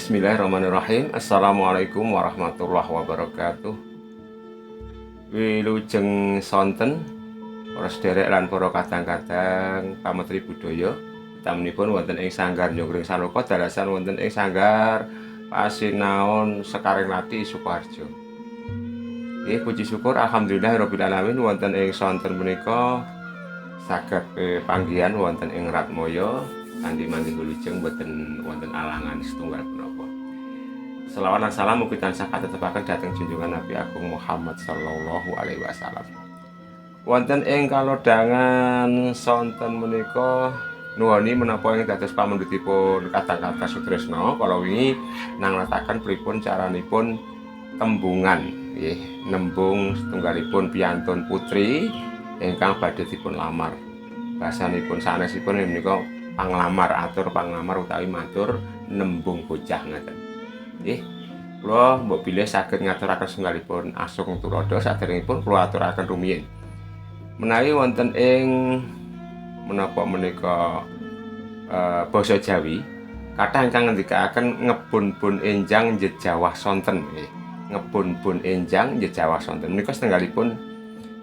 Bismillahirrahmanirrahim. Assalamualaikum warahmatullahi wabarakatuh. Wilujeng sonten para sederek lan para kadang-kadang pametri budaya utaminipun wonten ing sanggar Njonggreng Saloka dalasan wonten ing sanggar Pasinaon Sekaring Lati Sukoharjo. Nggih puji syukur alhamdulillahirabbil alamin wonten ing sonten menika saged panggihan wonten ing Ratmaya kanthi manggih wilujeng boten wonten alangan setunggal punapa. Selawat lan salam mugi tansah katetepaken dhateng junjungan Nabi Agung Muhammad sallallahu alaihi wasallam. Wonten ing kalodhangan sonten menika nuwuni menapa ing dados pamundhutipun kadang-kadang sutresna kala wingi nangletaken pripun caranipun tembungan nggih nembung setunggalipun piyantun putri ingkang badhe dipun lamar. Basanipun sanesipun menika panglamar, atur panglamar utawi matur nembung bocah ngaten. Nggih, kula mbok bilih saged ngaturaken setunggalipun asung tuladha saderengipun kula aturaken rumiyin. Menawi wonten ing menapa menika basa Jawi, kathah ingkang ngendikaaken ngebun-bun enjang jejawah sonten nggih. Ngebun-bun enjang jejawah sonten menika setunggalipun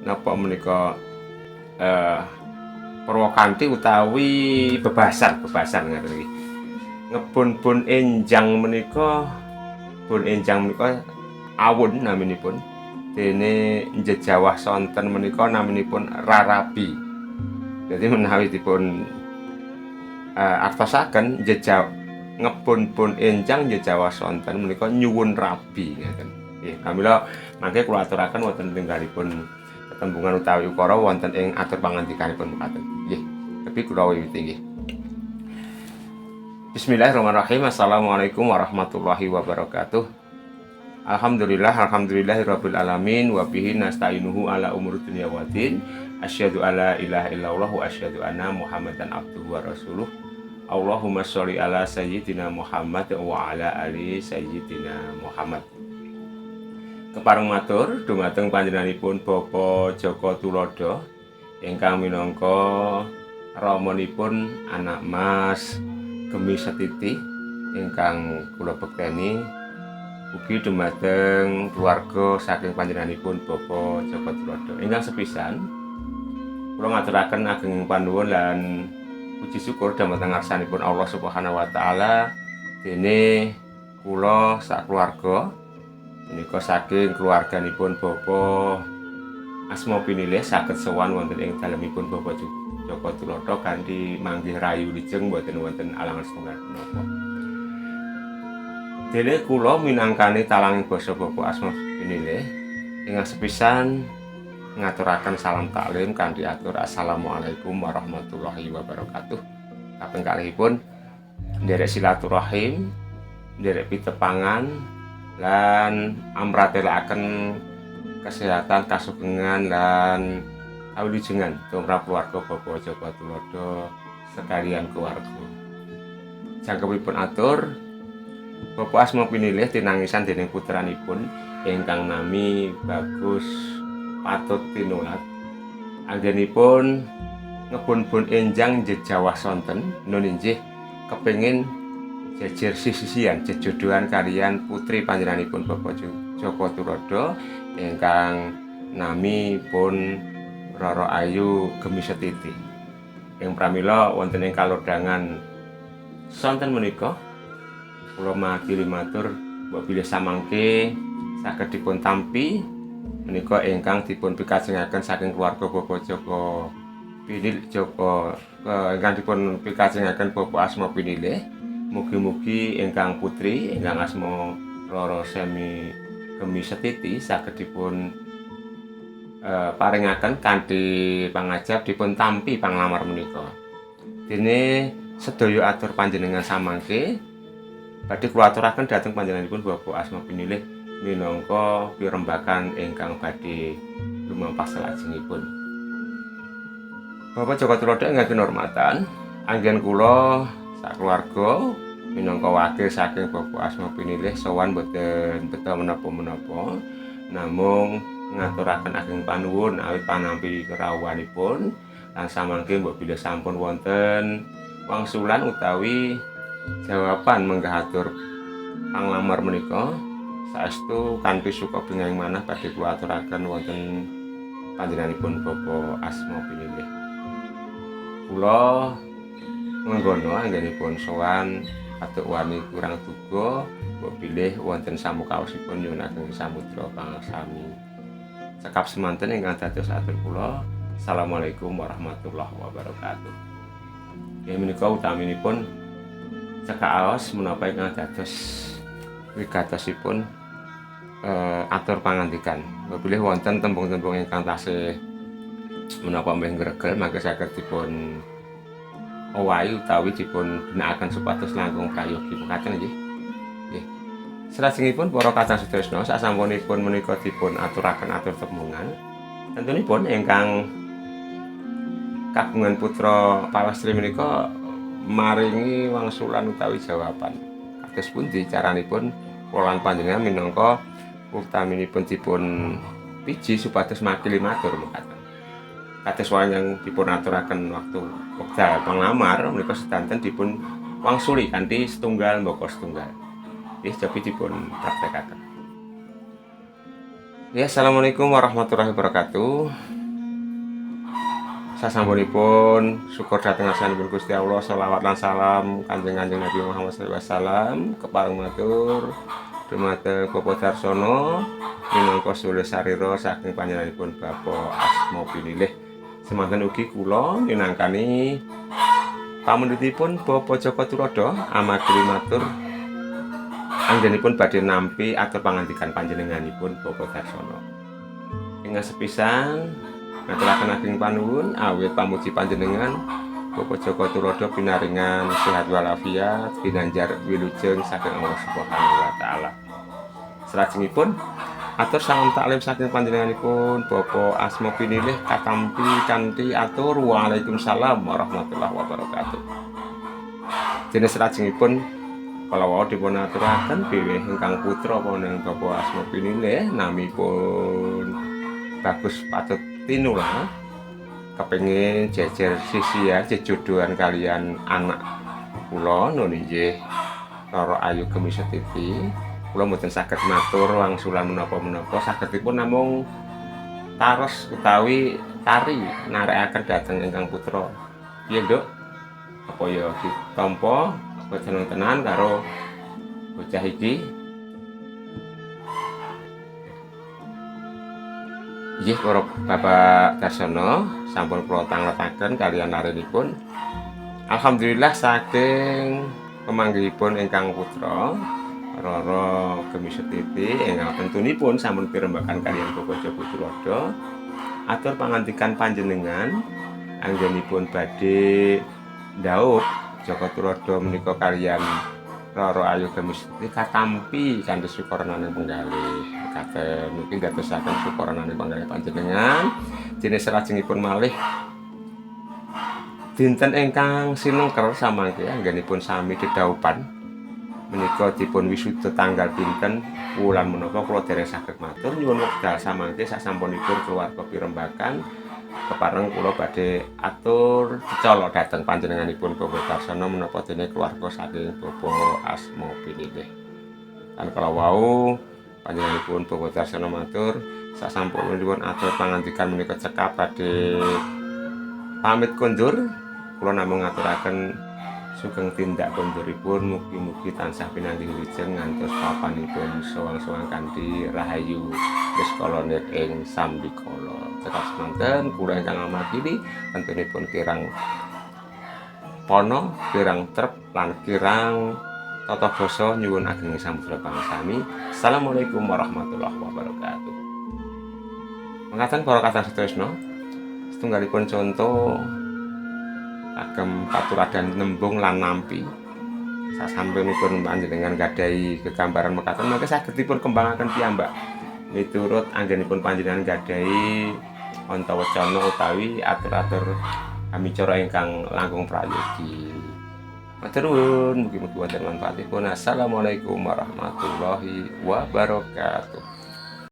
napa menika Purwakanthi utawi bebasan ngaten iki. Ngebun-bun enjang menika awun naminipun. Dene jejawah sonten menika naminipun rarabi. Jadi menawi dipun artosaken ngebun-bun enjang jejawah sonten menika nyuwun rabi ngaten. Nggih, pramila mangke kula aturaken wonten tenggalipun tetembungan utawi ukara wonten ing atur pangandikanipun mekaten. Nggih, tapi kula wiwiti nggih. Bismillahirrahmanirrahim. Assalamualaikum warahmatullahi wabarakatuh. Alhamdulillahirabbil alamin wa bihi nasta'inuhu ala umuri dunya waddin. Asyhadu alla ilaha illallah wa asyhadu anna Muhammadan abduhu wa rasuluh. Allahumma sholli ala sayyidina Muhammad wa ala ali sayyidina Muhammad. Kepareng matur dumateng panjenenganipun Bapak Joko Tulodo ingkang minangka ramanipun anak Mas Gemi Setiti ingkang kula bekteni ugi dumateng keluarga saking panjenenganipun Bapak Joko Tulodo. Ingkang sepisan kula ngaturaken ageng panuwun lan puji syukur dumateng ngarsanipun Allah Subhanahu wa taala dene kula sak keluarga menika saking keluarganipun Bapak asma pinilih saged sowan wonten ing dalemipun Bapak Joko Tulodo kanthi manggih rayu lijeng boten wonten alangan setunggal menapa. Dene kula minangkani talanging basa Bapak asma pinilih ingkang sepisan ngaturaken salam taklim kanthi atur assalamualaikum warahmatullahi wabarakatuh. Kaping kalihipun nderek silaturahim, nderek pitepangan lan amratelaken kesehatan kasugengan lan kawilujengan tumrap keluarga Bapak Joko Tulodo sekalian keluarga. Jangkepipun atur Bapak asma pinilih tinangisan dening putranipun ingkang nami Bagus Patut Tinulat. Anggenipun ngebun-bun enjang jejawah sonten nun inggih kepengin jejer sisisian jejodohan kalian putri panjenenganipun Bapak Joko Tulodo ingkang nami pun Roro Ayu Gemi Setiti. Ing pramila wonten ing kalodhangan sonten menika kula makili matur mbok bilih samangke saged dipun tampi menika ingkang dipun pikajengaken saking keluarga Bapak Joko ingkang dipun pikajengaken Bapak asma pinilih. Mugi-mugi ingkang putri ingkang asma Roro Semi Gemi Setiti saged dipun paringaken kanthi pangajab dipun tampi panglamar menika. Dene sedaya atur panjenengan samangke badhe kula aturaken dhateng panjenenganipun Bapak asma pinilih minangka pirembagan ingkang badhe lumampah salajengipun. Bapak Joko Tulodo ingkang kinurmatan, anggen kula sak keluarga minangka wakil saking Bapak asma pinilih sowan boten beta menapa-menapa namung ngaturaken ageng panuwun awit panampi kerawuhanipun lan samangke mbok bilih sampun wonten wangsulan utawi jawaban menggah atur panglamar menika saestu kanthi suka binging manah badhe kula aturaken wonten panjenenganipun Bapak Asma Pinilih. Kula mengkono anggenipun sowan katuk wani kurang duga mbok bilih wonten samukaosipun nyuwun ageng samudra pangasami. Cekap semanten ingkang dados atur kula. Assalamualaikum warahmatullahi wabarakatuh. Inggih menika utaminipun cekaos menapa ingkang dados wigatosipun atur pangandikan. Bilih wonten tembung-tembung ingkang tasih menapa mbeh gregel mangke saged dipun owahi utawi dipun ginakaken supados langkung prayogi mekaten nggih. Nggih. Salajengipun para kadang sedherek sasampunipun menika dipun aturaken atur tembungan, tentunipun ingkang kagungan putra pawastri menika maringi wangsulan utawi jawaban. Kados pundi caranipun kula lan panjenengan minangka utaminipun dipun piji supados makili matur mekaten. Kados wayang dipun aturaken wekdal panglamar menika sedanten dipun wangsuli kanthi setunggal mbaka setunggal. Nggih cobi dipun praktekaken. Ya, assalamualaikum warahmatullahi wabarakatuh. Sasampunipun syukur dhateng asmanipun Gusti Allah, shalawat lan salam Kanjeng Nabi Muhammad SAW kepareng matur dumateng Bapak Darsono minangka sule sarira saking panjenenganipun Bapak Asma Pinilih. Semanten ugi kula minangkani pamundhutipun Bapak Joko Turodo amargi matur anggenipun badhe nampi atur pangandikan panjenenganipun Bapak Darsono. Ingkang sepisan ngaturaken ageng panuwun awit pamuji panjenengan Bapak Joko Turodo pinaringan sehat walafiat pinanjar wilujeng saking Allah Subhanahu wa taala. Salajengipun atur salam taklim saking panjenenganipun Bapak Asma Pinilih katampi kanthi atur Waalaikumsalam warahmatullahi wabarakatuh. Dene salajengipun kala wau dipun aturaken bilih ingkang putra panjenengan Bapak Asma Pinilih namipun Bagus Patut Tinula kepengin jejer sisian jejodohan kalian anak kula nuli nggih Roro Ayu Gemisetipi. Kula mboten saged matur wangsulan menapa-menapa, sagedipun namung taros utawi tari narekaken dhateng ingkang putra. Piye, Nduk? Apa ya ditampa tenan karo bocah iki? Nggih para Bapak Darsono sampun kula tangletaken kaliyan narenipun. Alhamdulillah saking pemanggihipun ingkang putra Roro Gemisetipi ingkang tentunipun sampun pirembagan kaliyan Bapak Joko Turodo atur pangandikan panjenengan anggenipun badhe ndhawuh Joko Turodo menika kaliyan Roro Ayu Gemisetipi katampi kanthi syukuranane penggalih. Katen mungkin dadosaken syukuranane penggalih panjenengan. Dene salajengipun malih dinten ingkang sinengker samangke anggenipun sami dedaupan menika dipun wisuda tanggal pinten wulan menapa kula dereng saged matur nyuwun wekdal samangke sasampunipun keluarga pirembagan kepareng kula badhe atur dicala dhateng panjenenganipun Bapak Darsono menapa dene keluarga saking Bapak Asma Pinilih. Lan kala wau panjenenganipun Bapak Darsono matur sasampunipun atur pangandikan menika cekap badhe pamit kondur. Kula namung ngaturaken sugeng tindak konduripun mugi-mugi tansah pinanggih wilujeng ngantos papanipun sowan-sowan kanthi rahayu niskala ing sambikala. Cekap semanten kula ingkang amakili tentunipun kirang pono, kirang trep lan kirang tata basa nyuwun ageng samudra pangasami. Assalamualaikum warahmatullahi wabarakatuh. Mekaten para kadang sedherek setunggalipun contoh agem paturadan nembung lan nampi sasampunipun panjenengan gadhahi gegambaran mekaten mangke saged dipun kembangaken piyambak miturut anggenipun panjenengan gadhahi antawacana utawi atur-atur kamicara ingkang langkung prayogi. Matur nuwun, mugi-mugi wonten manfaatipun. Assalamualaikum warahmatullahi wabarakatuh.